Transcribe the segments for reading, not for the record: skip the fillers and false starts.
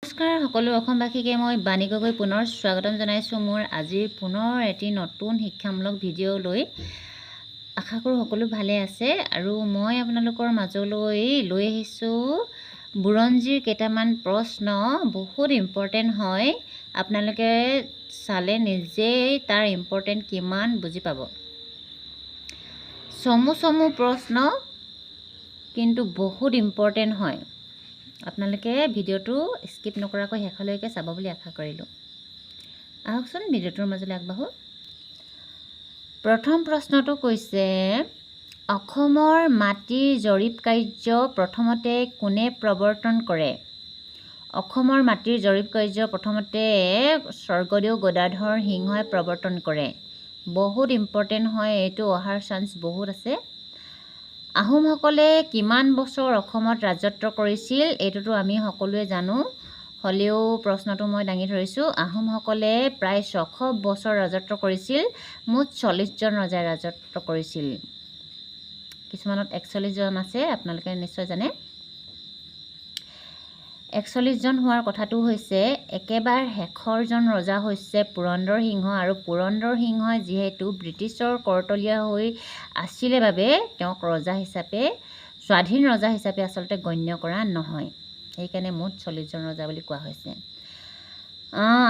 নমস্কাৰ সকলো অসমবাসীকে মই বাণী গগৈ পুনৰ স্বাগতম জনাইছোঁ মোৰ আজিৰ পুনৰ এটি নতুন শিক্ষামূলক ভিডিঅ' লৈ। আশা কৰোঁ সকলো ভালে আছে আৰু মই আপোনালোকৰ মাজলৈ লৈ আহিছোঁ বুৰঞ্জীৰ কেইটামান প্ৰশ্ন। বহুত ইম্পৰ্টেণ্ট হয়, আপোনালোকে চালে নিজেই তাৰ ইম্পৰ্টেণ্ট কিমান বুজি পাব। চমু প্ৰশ্ন কিন্তু বহুত ইম্পৰ্টেণ্ট হয়। আপোনালোকে ভিডিঅ'টো স্কিপ নকৰাকৈ শেষলৈকে চাব বুলি আশা কৰিলোঁ। আহকচোন ভিডিঅ'টোৰ মাজলৈ আগবাঢ়োঁ। প্ৰথম প্ৰশ্নটো কৈছে, অসমৰ মাটিৰ জৰীপ কাৰ্য প্ৰথমতে কোনে প্ৰৱৰ্তন কৰে? অসমৰ মাটিৰ জৰীপ কাৰ্য প্ৰথমতে স্বৰ্গদেউ গদাধৰ সিংহই প্ৰৱৰ্তন কৰে। বহুত ইম্পৰ্টেণ্ট হয়, এইটো অহাৰ চান্স বহুত আছে। আহোমসকলে কিমান বছৰ অসমত ৰাজত্ব কৰিছিল? এইটোতো আমি সকলোৱে জানো, হ'লেও প্ৰশ্নটো মই দাঙি ধৰিছোঁ। আহোমসকলে প্ৰায় 600 বছৰ ৰাজত্ব কৰিছিল। মুঠ 40জন ৰজাই ৰাজত্ব কৰিছিল। কিছুমানত 41জন আছে, আপোনালোকে নিশ্চয় জানে। 41জন হোৱাৰ কথাটো হৈছে, একেবাৰে শেষৰজন ৰজা হৈছে পুৰন্দৰ সিংহ, আৰু পুৰন্দৰ সিংহই যিহেতু ব্ৰিটিছৰ কৰতলীয়া হৈ আছিলে বাবে তেওঁক ৰজা হিচাপে, স্বাধীন ৰজা হিচাপে আচলতে গণ্য কৰা নহয়। সেইকাৰণে মুঠ 40জন ৰজা বুলি কোৱা হৈছে।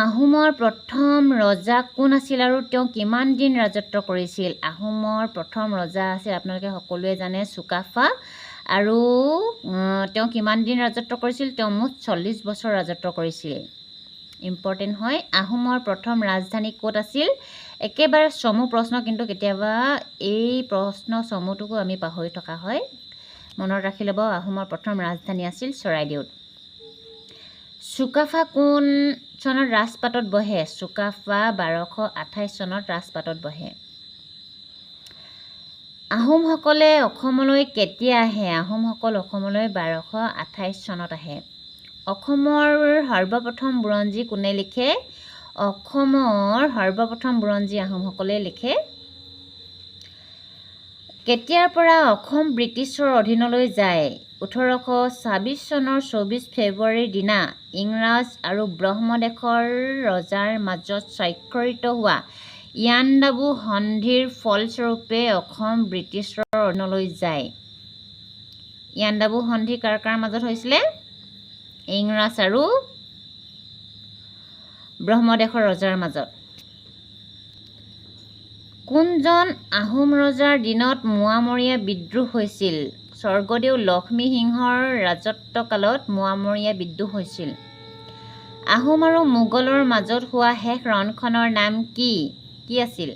আহোমৰ প্ৰথম ৰজা কোন আছিল আৰু তেওঁ কিমান দিন ৰাজত্ব কৰিছিল? আহোমৰ প্ৰথম ৰজা আছিল, আপোনালোকে সকলোৱে জানে, চুকাফা। আৰু তেওঁ কিমান দিন ৰাজত্ব কৰিছিল? তেওঁ মুঠ 40 বছৰ ৰাজত্ব কৰিছিল। ইম্পৰ্টেণ্ট হয়। আহোমৰ প্ৰথম ৰাজধানী ক'ত আছিল? একেবাৰে চমু প্ৰশ্ন, কিন্তু কেতিয়াবা এই প্ৰশ্ন চমুটোকো আমি পাহৰি থকা হয়। মনত ৰাখি ল'ব, আহোমৰ প্ৰথম ৰাজধানী আছিল চৰাইদেউত। চুকাফা কোন চনত ৰাজপাটত বহে? চুকাফা 1228 চনত ৰাজপাটত বহে। আহোমসকলে অসমলৈ কেতিয়া আহে? আহোমসকল অসমলৈ 1228 চনত আহে। অসমৰ সৰ্বপ্ৰথম বুৰঞ্জী কোনে লিখে? অসমৰ সৰ্বপ্ৰথম বুৰঞ্জী আহোমসকলে লিখে। কেতিয়াৰ পৰা অসম ব্ৰিটিছৰ অধীনলৈ যায়? 1826 চনৰ 24 ফেব্ৰুৱাৰীৰ দিনা ইংৰাজ আৰু ব্ৰহ্মদেশৰ ৰজাৰ মাজত স্বাক্ষৰিত হোৱা ইয়াণ্ডাবু সন্ধিৰ ফলস্বৰূপে অসম ব্ৰিটিছৰ অধীনলৈ যায়। ইয়াণ্ডাবু সন্ধি কাৰ কাৰ মাজত হৈছিলে? ইংৰাজ আৰু ব্ৰহ্মদেশৰ ৰজাৰ মাজত। কোনজন আহোম ৰজাৰ দিনত মোৱামৰীয়া বিদ্ৰোহ হৈছিল? স্বৰ্গদেউ লক্ষ্মী সিংহৰ ৰাজত্বকালত মোৱামৰীয়া বিদ্ৰোহ হৈছিল। আহোম আৰু মোগলৰ মাজত হোৱা শেষ ৰণখনৰ নাম কি? কি আছিল?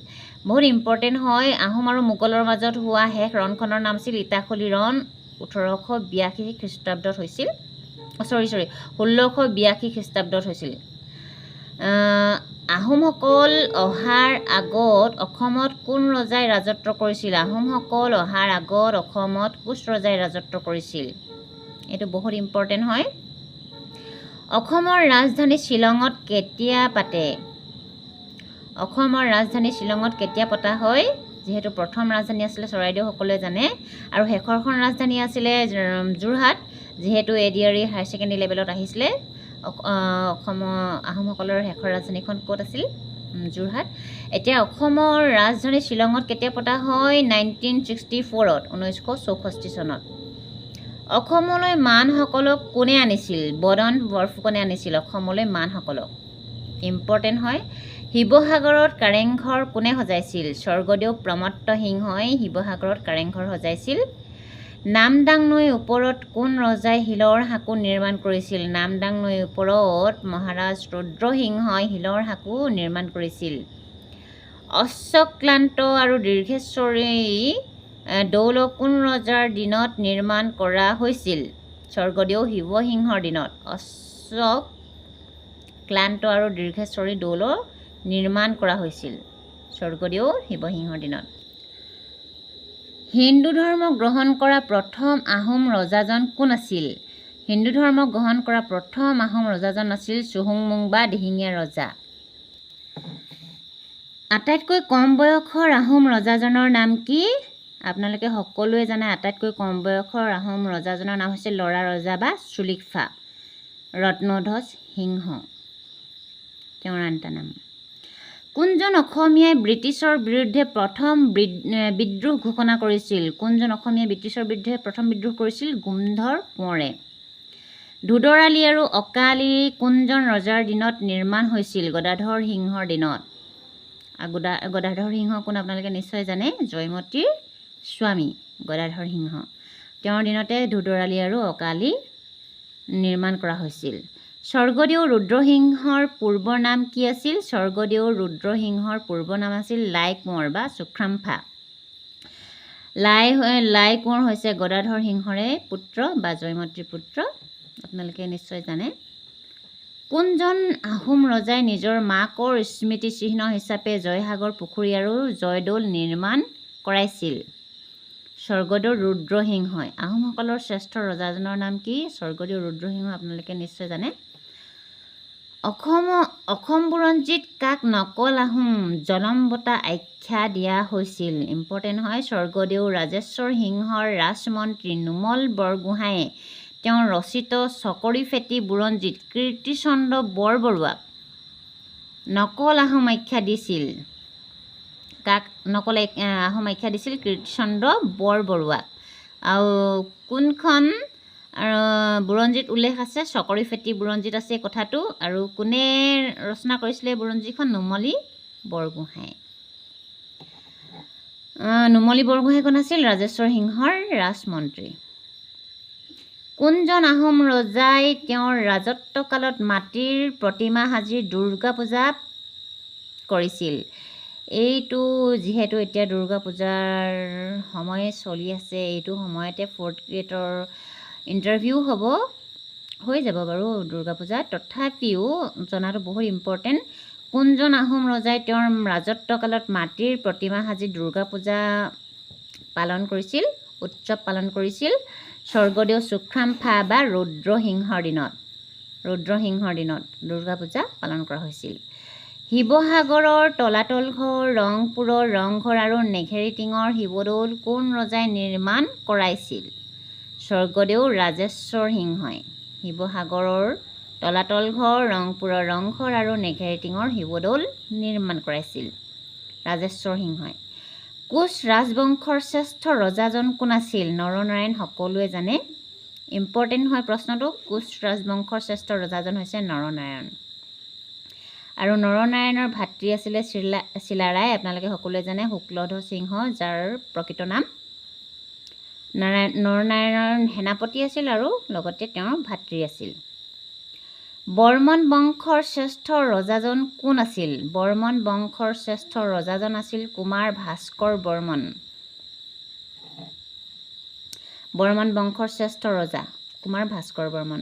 বহুত ইম্পৰ্টেণ্ট হয়। আহোম আৰু মোগলৰ মাজত হোৱা শেষ ৰণখনৰ নাম আছিল ইটাখুলি ৰণ। 1882 খ্ৰীষ্টাব্দত হৈছিল। 1682 খ্ৰীষ্টাব্দত হৈছিল। আহোমসকল অহাৰ আগত অসমত কোন ৰজাই ৰাজত্ব কৰিছিল? আহোমসকল অহাৰ আগত অসমত কোচ ৰজাই ৰাজত্ব কৰিছিল। এইটো বহুত ইম্পৰ্টেণ্ট হয়। অসমৰ ৰাজধানী শ্বিলঙত কেতিয়া পাতে? অসমৰ ৰাজধানী শ্বিলঙত কেতিয়া পতা হয়? যিহেতু প্ৰথম ৰাজধানী আছিলে চৰাইদেউ, সকলোৱে জানে, আৰু শেষৰখন ৰাজধানী আছিলে যোৰহাট, যিহেতু এডিআৰই হায়াৰ ছেকেণ্ডেৰী লেভেলত আহিছিলে। অসমৰ আহোমসকলৰ শেষৰ ৰাজধানীখন ক'ত আছিল? যোৰহাট। এতিয়া অসমৰ ৰাজধানী শ্বিলঙত কেতিয়া পতা হয়? 1964ত, 1964 চনত। অসমলৈ মানসকলক কোনে আনিছিল? বদন বৰফুকনে আনিছিল অসমলৈ মানসকলক। ইম্পৰ্টেণ্ট হয়। শিৱসাগৰত কাৰেংঘৰ কোনে সজাইছিল? স্বৰ্গদেউ প্ৰমত্ত সিংহই শিৱসাগৰত কাৰেংঘৰ সজাইছিল। নামদাং নৈৰ ওপৰত কোন ৰজাই শিলৰ সাঁকো নিৰ্মাণ কৰিছিল? নামদাং নৈৰ ওপৰত মহাৰাজ ৰুদ্ৰসিংহই শিলৰ সাঁকো নিৰ্মাণ কৰিছিল। অশ্বক্লান্ত আৰু দীৰ্ঘেশ্বৰী দৌল কোন ৰজাৰ দিনত নিৰ্মাণ কৰা হৈছিল? স্বৰ্গদেউ শিৱসিংহৰ দিনত অশ্বক্লান্ত আৰু দীৰ্ঘেশ্বৰী দৌল নিৰ্মাণ কৰা হৈছিল স্বৰ্গদেউ শিৱসিংহৰ দিনত। হিন্দু ধৰ্ম গ্ৰহণ কৰা প্ৰথম আহোম ৰজাজন কোন আছিল? হিন্দু ধৰ্ম গ্ৰহণ কৰা প্ৰথম আহোম ৰজাজন আছিল চুহুংমুং বা দিহিঙীয়া ৰজা। আটাইতকৈ কম বয়সৰ আহোম ৰজাজনৰ নাম কি? আপোনালোকে সকলোৱে জানে, আটাইতকৈ কম বয়সৰ আহোম ৰজাজনৰ নাম হৈছে লৰা ৰজা বা চুলিকফা। ৰত্নধ্বজ সিংহ তেওঁৰ আনটা নাম। কোনজন অসমীয়াই ব্ৰিটিছৰ বিৰুদ্ধে প্ৰথম বিদ্ৰোহ ঘোষণা কৰিছিল? কোনজন অসমীয়াই ব্ৰিটিছৰ বিৰুদ্ধে প্ৰথম বিদ্ৰোহ কৰিছিল? গোমধৰ কোঁৱৰে। ধুধৰ-আলি আৰু অকা-আলি কোনজন ৰজাৰ দিনত নিৰ্মাণ হৈছিল? গদাধৰ সিংহৰ দিনত। গদাধৰ সিংহ কোন আপোনালোকে নিশ্চয় জানে, জয়মতীৰ স্বামী গদাধৰ সিংহ। তেওঁৰ দিনতে ধুধৰ-আলি আৰু অকা-আলি নিৰ্মাণ কৰা হৈছিল। স্বৰ্গদেউ ৰুদ্ৰসিংহৰ পূৰ্ব নাম কি আছিল? স্বৰ্গদেউ ৰুদ্ৰসিংহৰ পূৰ্ব নাম আছিল লাই কোঁৱৰ বা চুখ্ৰাম্ফা। লাই কোঁৱৰ হৈছে গদাধৰ সিংহৰে পুত্ৰ বা জয়মতীৰ পুত্ৰ, আপোনালোকে নিশ্চয় জানে। কোনজন আহোম ৰজাই নিজৰ মাকৰ স্মৃতিচিহ্ন হিচাপে জয়সাগৰ পুখুৰী আৰু জয়দৌল নিৰ্মাণ কৰাইছিল? স্বৰ্গদেউ ৰুদ্ৰসিংহই। আহোমসকলৰ শ্ৰেষ্ঠ ৰজাজনৰ নাম কি? স্বৰ্গদেউ ৰুদ্ৰসিংহ, আপোনালোকে নিশ্চয় জানে। অসম বুৰঞ্জীত কাক নকল আহোম জনম বঁটা আখ্যা দিয়া হৈছিল? ইম্পৰ্টেণ্ট হয়। স্বৰ্গদেউ ৰাজেশ্বৰ সিংহৰ ৰাজমন্ত্ৰী নোমল বৰগোহাঁয়ে তেওঁৰ ৰচিত চকৰিফেঁটী বুৰঞ্জীত কীৰ্তিচন্দ্ৰ বৰবৰুৱাক নকল আহোম আখ্যা দিছিল। কাক নকল আহোম আখ্যা দিছিল? কীৰ্তিচন্দ্ৰ বৰবৰুৱাক। আৰু কোনখন বুৰঞ্জীত উল্লেখ আছে? চকৰিফেঁটী বুৰঞ্জীত আছে কথাটো। আৰু কোনে ৰচনা কৰিছিলে বুৰঞ্জীখন? নুমলী বৰগোহাঁয়ে। নুমলী বৰগোহাঁইখন আছিল ৰাজেশ্বৰ সিংহৰ ৰাজমন্ত্ৰী। কোনজন আহোম ৰজাই তেওঁৰ ৰাজত্বকালত মাটিৰ প্ৰতিমা সাজি দুৰ্গা পূজা কৰিছিল? এইটো যিহেতু এতিয়া দুৰ্গা পূজাৰ সময় চলি আছে, এইটো সময়তে 4th গ্ৰেডৰ ইণ্টাৰভিউ হৈ যাব বাৰু দুৰ্গা পূজাত, তথাপিও জনাটো বহুত ইম্পৰ্টেণ্ট। কোনজন আহোম ৰজাই তেওঁৰ ৰাজত্বকালত মাটিৰ প্ৰতিমা সাজি দুৰ্গা পূজা পালন কৰিছিল, উৎসৱ পালন কৰিছিল? স্বৰ্গদেউ চুখ্ৰাম্ফা বা ৰুদ্ৰসিংহৰ দিনত দুৰ্গা পূজা পালন কৰা হৈছিল। শিৱসাগৰৰ তলাতল ঘৰ, ৰংপুৰৰ ৰংঘৰ আৰু নেঘেৰিটিঙৰ শিৱদৌল কোন ৰজাই নিৰ্মাণ কৰাইছিল? স্বৰ্গদেউ ৰাজেশ্বৰ সিংহই। শিৱসাগৰৰ তলাতল ঘৰ, ৰংপুৰৰ ৰংঘৰ আৰু নেঘেৰিটিঙৰ শিৱদৌল নিৰ্মাণ কৰাইছিল ৰাজেশ্বৰ সিংহই। কোচ ৰাজবংশৰ শ্ৰেষ্ঠ ৰজাজন কোন আছিল? নৰনাৰায়ণ, সকলোৱে জানে। ইম্পৰ্টেণ্ট হয় প্ৰশ্নটো। কোচ ৰাজবংশৰ শ্ৰেষ্ঠ ৰজাজন হৈছে নৰনাৰায়ণ। আৰু নৰনাৰায়ণৰ ভাতৃ আছিলে চিলাৰায়, আপোনালোকে সকলোৱে জানে। শুক্লধ্বজ সিংহ যাৰ প্ৰকৃত নাম। নৰনাৰায়ণৰ সেনাপতি আছিল আৰু লগতে তেওঁৰ ভাতৃ আছিল। বৰ্মন বংশৰ শ্ৰেষ্ঠ ৰজাজন কোন আছিল? বৰ্মন বংশৰ শ্ৰেষ্ঠ ৰজাজন আছিল কুমাৰ ভাস্কৰ বৰ্মন। বৰ্মন বংশৰ শ্ৰেষ্ঠ ৰজা কুমাৰ ভাস্কৰ বৰ্মন।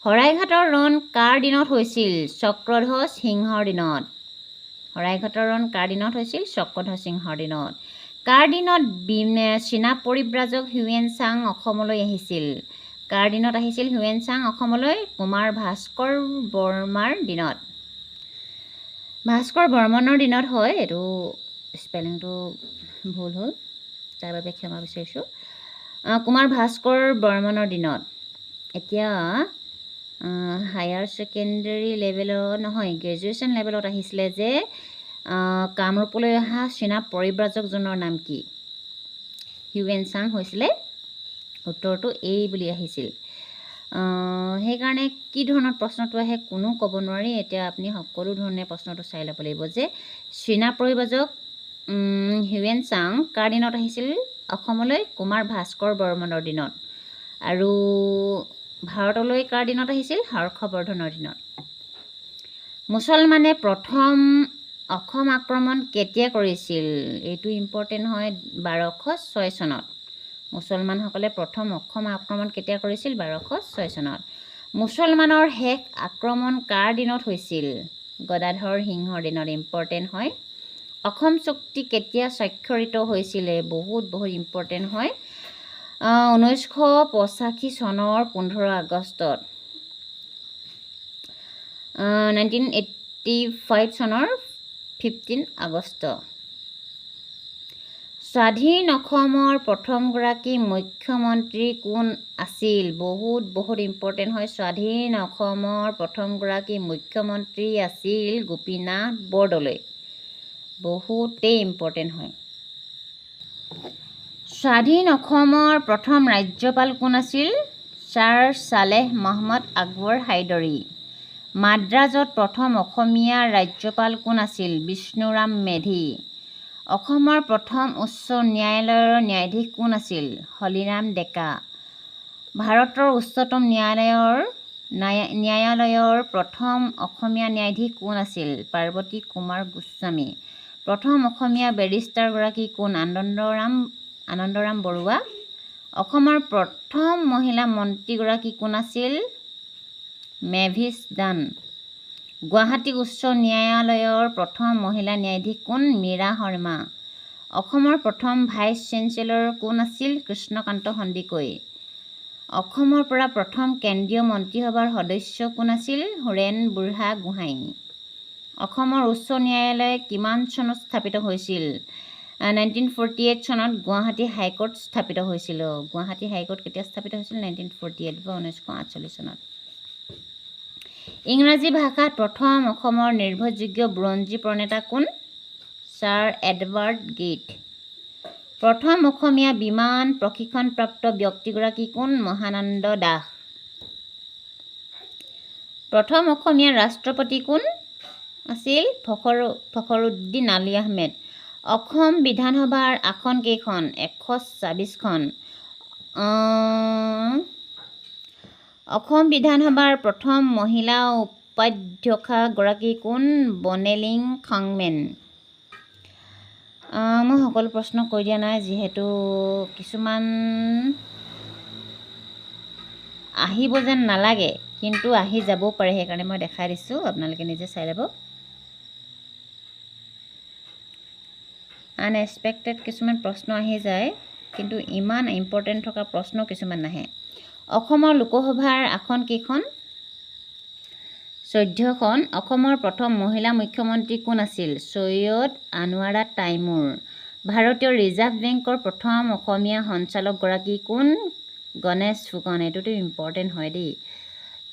শৰাইঘাটৰ ৰণ কাৰ দিনত হৈছিল? চক্ৰধ্বজ সিংহৰ দিনত। শৰাইঘাটৰ ৰণ কাৰ দিনত হৈছিল? চক্ৰধ্বজ সিংহৰ দিনত। কাৰ দিনত চীনা পৰিব্ৰাজক হিউৱেন চাং অসমলৈ আহিছিল? কাৰ দিনত আহিছিল হিউৱেন চাং অসমলৈ? কুমাৰ ভাস্কৰ বৰ্মাৰ দিনত। ভাস্কৰ বৰ্মনৰ দিনত হয়, এইটো স্পেলিংটো ভুল হ'ল, তাৰ বাবে ক্ষমা বিচাৰিছোঁ। কুমাৰ ভাস্কৰ বৰ্মনৰ দিনত। এতিয়া হায়াৰ ছেকেণ্ডেৰী লেভেলত নহয়, গ্ৰেজুৱেশ্যন লেভেলত আহিছিলে যে কামৰূপলৈ অহা চীনা পৰিব্ৰাজকজনৰ নাম কি? হিউৱেন চাং হৈছিলে। উত্তৰটো এই বুলি আহিছিল। সেইকাৰণে কি ধৰণৰ প্ৰশ্নটো আহে কোনো ক'ব নোৱাৰি। এতিয়া আপুনি সকলো ধৰণে প্ৰশ্নটো চাই ল'ব লাগিব যে চীনা পৰিব্ৰাজক হিউৱেন চাং কাৰ দিনত আহিছিল অসমলৈ? কুমাৰ ভাস্কৰ বৰ্মনৰ দিনত। আৰু ভাৰতলৈ কাৰ দিনত আহিছিল? হৰ্ষবৰ্ধনৰ দিনত। মুছলমানে প্ৰথম অসম আক্ৰমণ কেতিয়া কৰিছিল? এইটো ইম্পৰ্টেণ্ট হয়। 1206 চনত। মুছলমানসকলে প্ৰথম অসম আক্ৰমণ কেতিয়া কৰিছিল? 1206 চনত। মুছলমানৰ শেষ আক্ৰমণ কাৰ দিনত হৈছিল? গদাধৰ সিংহৰ দিনত। ইম্পৰ্টেণ্ট হয়। অসম চুক্তি কেতিয়া স্বাক্ষৰিত হৈছিলে? বহুত ইম্পৰ্টেণ্ট হয়। 1985 চনৰ 15 আগষ্টত। 1985 চনৰ 15 আগষ্ট। স্বাধীন অসমৰ প্ৰথমগৰাকী মুখ্যমন্ত্ৰী কোন আছিল? বহুত ইম্পৰ্টেণ্ট হয়। স্বাধীন অসমৰ প্ৰথমগৰাকী মুখ্যমন্ত্ৰী আছিল গোপীনাথ বৰদলৈ। বহুতেই ইম্পৰ্টেণ্ট হয়। স্বাধীন অসমৰ প্ৰথম ৰাজ্যপাল কোন আছিল? ছাৰ ছালেহ মহম্মদ আকবৰ হাইদৰী। মাদ্ৰাজত প্ৰথম অসমীয়া ৰাজ্যপাল কোন আছিল? বিষ্ণুৰাম মেধি। অসমৰ প্ৰথম উচ্চ ন্যায়ালয়ৰ ন্যায়াধীশ কোন আছিল? হলিৰাম ডেকা। ভাৰতৰ উচ্চতম ন্যায়ালয়ৰ প্ৰথম অসমীয়া ন্যায়াধীশ কোন আছিল? পাৰ্বতী কুমাৰ গোস্বামী। প্ৰথম অসমীয়া বেৰিষ্টাৰগৰাকী কোন? আনন্দৰাম বৰুৱা। অসমৰ প্ৰথম মহিলা মন্ত্ৰীগৰাকী কোন আছিল? মেভিছ দান। গুৱাহাটী উচ্চ ন্যায়ালয়ৰ প্ৰথম মহিলা ন্যায়াধীশ কোন? মীৰা শৰ্মা। অসমৰ প্ৰথম ভাইচ চেঞ্চেলৰ কোন আছিল? কৃষ্ণকান্ত সন্দিকৈ। অসমৰ পৰা প্ৰথম কেন্দ্ৰীয় মন্ত্ৰীসভাৰ সদস্য কোন আছিল? হোৰেণ বুঢ়াগোহাঁই। অসমৰ উচ্চ ন্যায়ালয় কিমান চনত স্থাপিত হৈছিল? 1948 চনত গুৱাহাটী হাইকোৰ্ট স্থাপিত হৈছিল। গুৱাহাটী হাইকোৰ্ট কেতিয়া স্থাপিত হৈছিল? 1948 বা 1948 চনত। ইংৰাজী ভাষাত প্ৰথম অসমৰ নিৰ্ভৰযোগ্য বুৰঞ্জী প্ৰণেতা কোন? Sir Edward gate. প্ৰথম অসমীয়া বিমান প্ৰশিক্ষণপ্ৰাপ্ত ব্যক্তিগৰাকী কোন? মহানন্দ দাস। প্ৰথম অসমীয়া ৰাষ্ট্ৰপতি কোন আছিল? ফখৰুদ্দিন আলি আহমেদ। অসম বিধানসভাৰ আসন কেইখন? 126খন। অসম বিধানসভাৰ প্ৰথম মহিলা উপাধ্যক্ষগৰাকী কোন? বনেলিং খংমেন। মই সকলো প্ৰশ্ন কৈ দিয়া নাই, যিহেতু কিছুমান আহিব যেন নালাগে, কিন্তু আহি যাবও পাৰে, সেইকাৰণে মই দেখাই দিছোঁ, আপোনালোকে নিজে চাই ল'ব। আনএক্সপেক্টেড কিছুমান প্ৰশ্ন আহি যায়, কিন্তু ইমান ইম্পৰ্টেণ্ট থকা প্ৰশ্ন কিছুমান নাহে। অসমৰ লোকসভাৰ আসন কেইখন? 14খন। অসমৰ প্ৰথম মহিলা মুখ্যমন্ত্ৰী কোন আছিল? ছৈয়দ আনোৱাৰা তাইমুৰ। ভাৰতীয় ৰিজাৰ্ভ বেংকৰ প্ৰথম অসমীয়া সঞ্চালকগৰাকী কোন? গণেশ ফুকন। এইটোতো ইম্পৰ্টেণ্ট হয় দেই।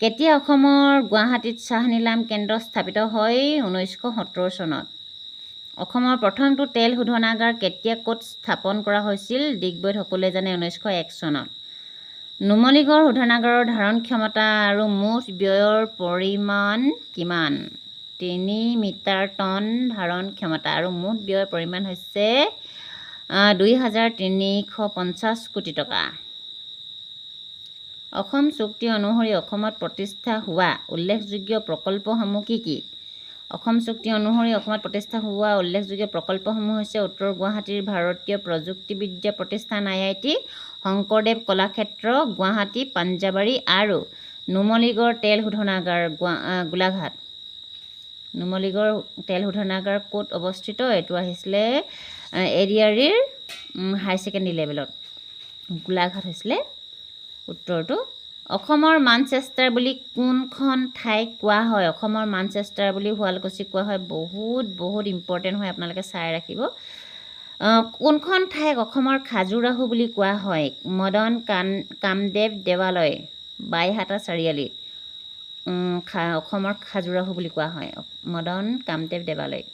কেতিয়া অসমৰ গুৱাহাটীত চাহ নিলাম কেন্দ্ৰ স্থাপিত হয়? 1970 চনত। অসমৰ প্ৰথমটো তেল শোধনাগাৰ কেতিয়া ক'ত স্থাপন কৰা হৈছিল? ডিগবৈত, সকলোৱে জানে, 1901 চনত। নুমলীগড় শোধনাগাৰৰ ধাৰণ ক্ষমতা আৰু মুঠ ব্যয়ৰ পৰিমাণ কিমান? 3 মিটাৰ টন ধাৰণ ক্ষমতা আৰু মুঠ ব্যয়ৰ পৰিমাণ হৈছে 2,350 কোটি টকা। অসম চুক্তি অনুসৰি অসমত প্ৰতিষ্ঠা হোৱা উল্লেখযোগ্য প্ৰকল্পসমূহ কি কি? অসম চুক্তি অনুসৰি অসমত প্ৰতিষ্ঠা হোৱা উল্লেখযোগ্য প্ৰকল্পসমূহ হৈছে উত্তৰ গুৱাহাটীৰ ভাৰতীয় প্ৰযুক্তিবিদ্যা প্ৰতিষ্ঠান IIT, শংকৰদেৱ কলাক্ষেত্ৰ গুৱাহাটী পাঞ্জাবাৰী আৰু নুমলীগড় তেল শোধনাগাৰ গোলাঘাট। নুমলীগড় তেল শোধনাগাৰ ক'ত অৱস্থিত? এইটো আহিছিলে এৰিয়াৰীৰ হাই ছেকেণ্ডেৰী লেভেলত। গোলাঘাট হৈছিলে উত্তৰটো। অসমৰ মানচেষ্টাৰ বুলি কোনখন ঠাইক কোৱা হয়? অসমৰ মানচেষ্টাৰ বুলি শুৱালকুছিক কোৱা হয়। বহুত ইম্পৰ্টেণ্ট হয়, আপোনালোকে চাই ৰাখিব। কোনখন ঠাইক অসমৰ খাজুৰাহো বুলি কোৱা হয়? মদন কামদেৱ দেৱালয়, বাইহাটা চাৰিআলিত অসমৰ খাজুৰাহো বুলি কোৱা হয়। মদন কামদেৱ দেৱালয়।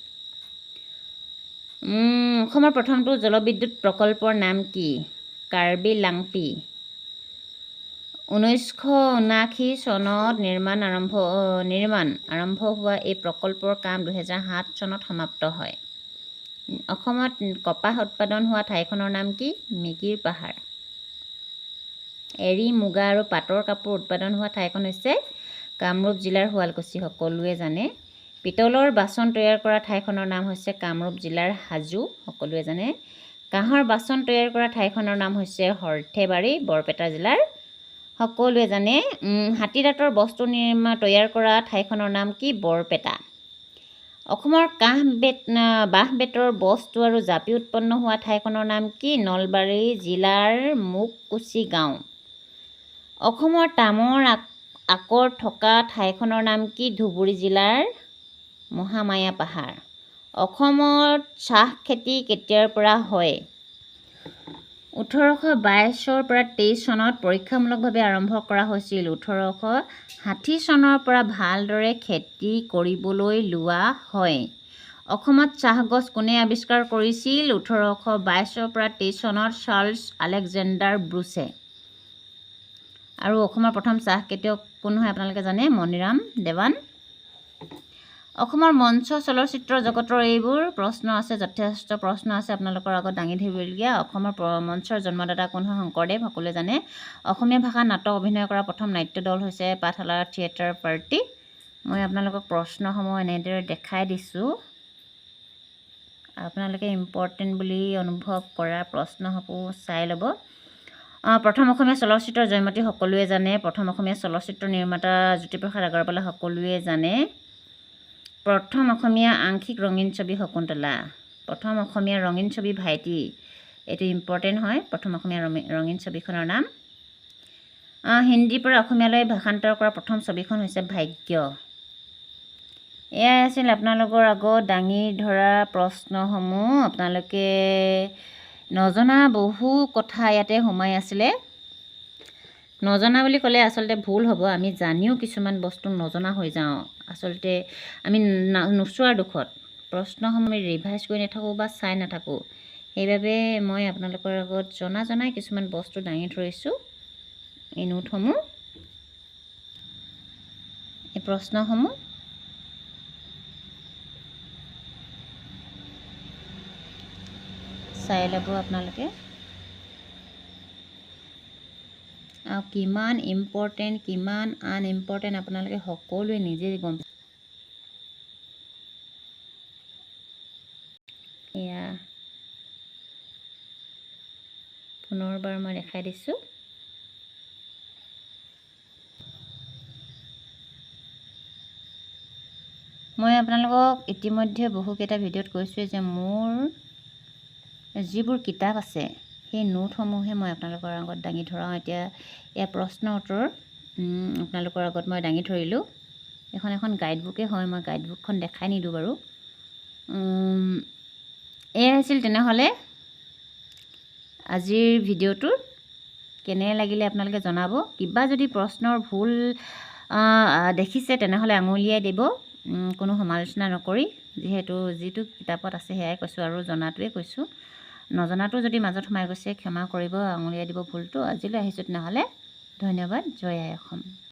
অসমৰ প্ৰথমটো জলবিদ্যুৎ প্ৰকল্পৰ নাম কি? কাৰ্বি লাংপি। 1979 চনত নিৰ্মাণ আৰম্ভ হোৱা এই প্ৰকল্পৰ কাম 2007 চনত সমাপ্ত হয়। অসমত কপাহ উৎপাদন হোৱা ঠাইখনৰ নাম কি? মিকিৰ পাহাৰ। এৰী, মুগা আৰু পাটৰ কাপোৰ উৎপাদন হোৱা ঠাইখন হৈছে কামৰূপ জিলাৰ শুৱালকুছি, সকলোৱে জানে। পিতলৰ বাচন তৈয়াৰ কৰা ঠাইখনৰ নাম হৈছে কামৰূপ জিলাৰ হাজো, সকলোৱে জানে। কাঁহৰ বাচন তৈয়াৰ কৰা ঠাইখনৰ নাম হৈছে সৰ্থেবাৰী, বৰপেটা জিলাৰ, সকলোৱে জানে। হাতীদাঁতৰ বস্তু তৈয়াৰ কৰা ঠাইখনৰ নাম কি? বৰপেটা। অসমৰ বাঁহ বেতৰ বস্তু আৰু জাপি উৎপন্ন হোৱা ঠাইখনৰ নাম কি? নলবাৰী জিলাৰ মুককুচি গাঁও। অসমৰ তামৰ আকৰ থকা ঠাইখনৰ নাম কি? ধুবুৰী জিলাৰ মহামায়া পাহাৰ। অসমত চাহ খেতি কেতিয়াৰ পৰা হয়? 1822 পৰা 23 চনত পৰীক্ষামূলকভাৱে আৰম্ভ কৰা হৈছিল। 1860 চনৰ পৰা ভালদৰে খেতি কৰিবলৈ লোৱা হয়। অসমত চাহগছ কোনে আৱিষ্কাৰ কৰিছিল? 1822 পৰা 23 চনত চাৰ্লছ আলেকজেণ্ডাৰ ব্ৰুছে। আৰু অসমৰ প্ৰথম চাহ খেতিয়ক কোন হয় আপোনালোকে জানে? মণিৰাম দেৱান। অসমৰ মঞ্চ চলচ্চিত্ৰ জগতৰ এইবোৰ প্ৰশ্ন আছে, যথেষ্ট প্ৰশ্ন আছে আপোনালোকৰ আগত দাঙি ধৰিবলগীয়া। অসমৰ মঞ্চৰ জন্মদাতা কোন হয়? শংকৰদেৱ, সকলোৱে জানে। অসমীয়া ভাষাত নাটক অভিনয় কৰা প্ৰথম নাট্য দল হৈছে পাঠশালা থিয়েটাৰ পাৰ্টি। মই আপোনালোকক প্ৰশ্নসমূহ এনেদৰে দেখাই দিছোঁ। আপোনালোকে ইম্পৰ্টেণ্ট বুলি অনুভৱ কৰা প্ৰশ্নসমূহ চাই ল'ব। প্ৰথম অসমীয়া চলচ্চিত্ৰ জয়মতী সকলোৱে জানে। প্ৰথম অসমীয়া চলচ্চিত্ৰ নিৰ্মাতা জ্যোতিপ্ৰসাদ আগৰৱালা সকলোৱে জানে। প্ৰথম অসমীয়া আংশিক ৰঙীন ছবি শকুন্তলা। প্ৰথম অসমীয়া ৰঙীন ছবি ভাইটি, এইটো ইম্পৰ্টেণ্ট হয়। প্ৰথম অসমীয়া ৰঙীন ছবিখনৰ নাম। হিন্দীৰ পৰা অসমীয়ালৈ ভাষান্তৰ কৰা প্ৰথম ছবিখন হৈছে ভাগ্য। এয়াই আছিল আপোনালোকৰ আগত দাঙি ধৰা প্ৰশ্নসমূহ। আপোনালোকে নজনা বহু কথা ইয়াতে সোমাই আছিলে। নজনা বুলি ক'লে আচলতে ভুল হ'ব, আমি জানিও কিছুমান বস্তু নজনা হৈ যাওঁ। আচলতে আমি নোচোৱাৰ দুখত প্ৰশ্নসমূহ আমি ৰিভাইজ কৰি নাথাকোঁ বা চাই নাথাকোঁ। সেইবাবে মই আপোনালোকৰ আগত জনাই কিছুমান বস্তু দাঙি ধৰিছোঁ। এই নোটসমূহ, এই প্ৰশ্নসমূহ চাই ল'ব আপোনালোকে। আৰু কিমান ইম্পৰ্টেণ্ট কিমান আনইম্পৰ্টেণ্ট আপোনালোকে সকলোৱে নিজে গম পায়। এয়া পুনৰবাৰ মই দেখাই দিছোঁ। মই আপোনালোকক ইতিমধ্যে বহুকেইটা ভিডিঅ'ত কৈছোঁৱেই যে মোৰ যিবোৰ কিতাপ আছে সেই নোটসমূহে মই আপোনালোকৰ আগত দাঙি ধৰাওঁ। এতিয়া এয়া প্ৰশ্ন উত্তৰ আপোনালোকৰ আগত মই দাঙি ধৰিলোঁ। এখন গাইডবুকেই হয়, মই গাইডবুকখন দেখাই নিদিওঁ বাৰু। এয়াই আছিল তেনেহ'লে আজিৰ ভিডিঅ'টোৰ। কেনে লাগিলে আপোনালোকে জনাব। কিবা যদি প্ৰশ্নৰ ভুল দেখিছে তেনেহ'লে আঙুলিয়াই দিব, কোনো সমালোচনা নকৰি। যিহেতু যিটো কিতাপত আছে সেয়াই কৈছোঁ আৰু জনাটোৱে কৈছোঁ। নজনাটো যদি মাজত সোমাই গৈছে ক্ষমা কৰিব, আঙুলিয়াই দিব ভুলটো। আজিলৈ আহিছোঁ তেনেহ'লে। ধন্যবাদ। জয় আই অসম।